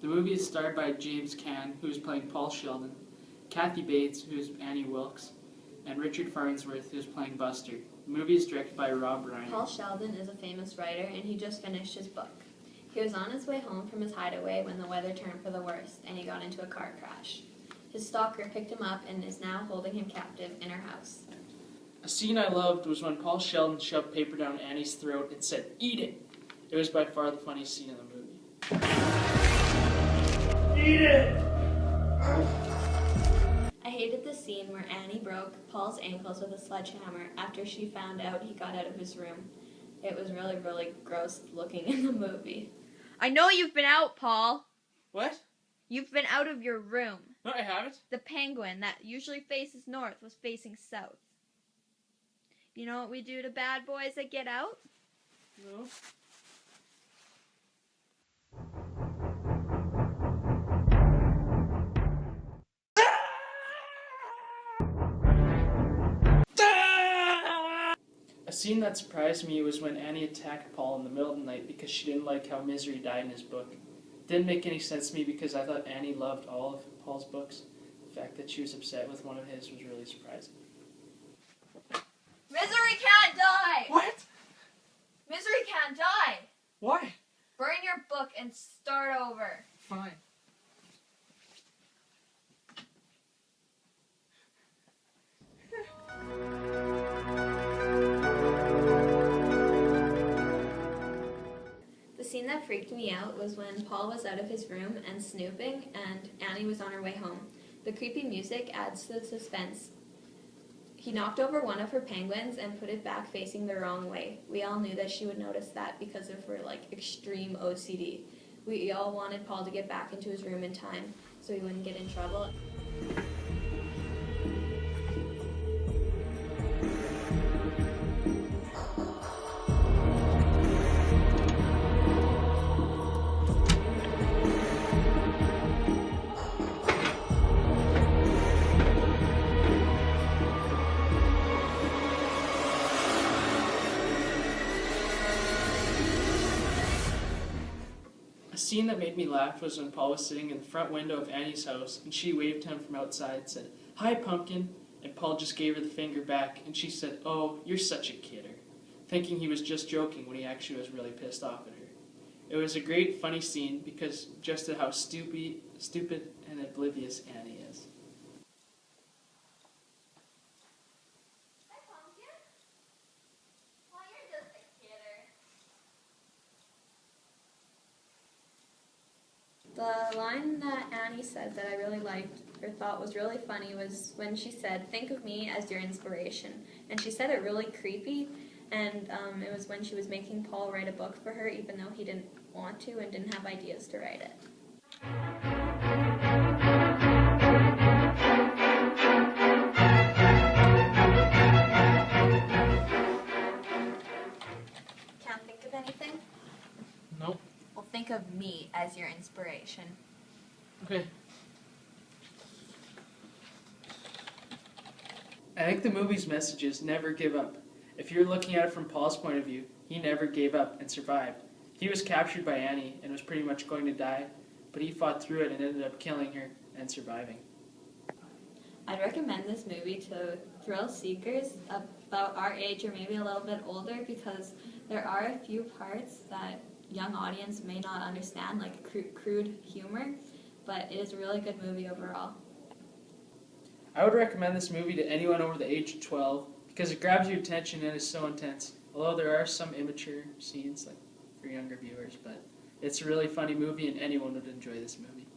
The movie is starred by James Caan, who is playing Paul Sheldon, Kathy Bates, who is Annie Wilkes, and Richard Farnsworth, who is playing Buster. The movie is directed by Rob Reiner. Paul Sheldon is a famous writer, and he just finished his book. He was on his way home from his hideaway when the weather turned for the worst, and he got into a car crash. His stalker picked him up and is now holding him captive in her house. A scene I loved was when Paul Sheldon shoved paper down Annie's throat and said, "Eat it!" It was by far the funniest scene in the movie. Eat it! I hated the scene where Annie broke Paul's ankles with a sledgehammer after she found out he got out of his room. It was really, really gross looking in the movie. I know you've been out, Paul. What? You've been out of your room. No, I haven't. The penguin that usually faces north was facing south. You know what we do to bad boys that get out? No. A scene that surprised me was when Annie attacked Paul in the middle of the night because she didn't like how Misery died in his book. Didn't make any sense to me because I thought Annie loved all of Paul's books. The fact that she was upset with one of his was really surprising. Misery can't die! What? Misery can't die! Why? Burn your book and start over. Fine. The scene that freaked me out was when Paul was out of his room and snooping, and Annie was on her way home. The creepy music adds to the suspense. He knocked over one of her penguins and put it back facing the wrong way. We all knew that she would notice that because of her extreme OCD. We all wanted Paul to get back into his room in time so he wouldn't get in trouble. A scene that made me laugh was when Paul was sitting in the front window of Annie's house and she waved to him from outside and said, "Hi, pumpkin," and Paul just gave her the finger back and she said, "Oh, you're such a kidder," thinking he was just joking when he actually was really pissed off at her. It was a great, funny scene because just at how stupid and oblivious Annie is. Hi, Pumpkin. Well, you're just a kidder. The line that Annie said that I really liked or thought was really funny was when she said, "Think of me as your inspiration." And she said it really creepy, and it was when she was making Paul write a book for her even though he didn't want to and didn't have ideas to write it. Can't think of anything? Nope. Well, think of me as your inspiration. Okay. I think the movie's message is never give up. If you're looking at it from Paul's point of view, he never gave up and survived. He was captured by Annie and was pretty much going to die, but he fought through it and ended up killing her and surviving. I'd recommend this movie to thrill seekers about our age or maybe a little bit older because there are a few parts that young audience may not understand, like crude humor, but it is a really good movie overall. I would recommend this movie to anyone over the age of 12 because it grabs your attention and is so intense. Although there are some immature scenes for younger viewers, but it's a really funny movie and anyone would enjoy this movie.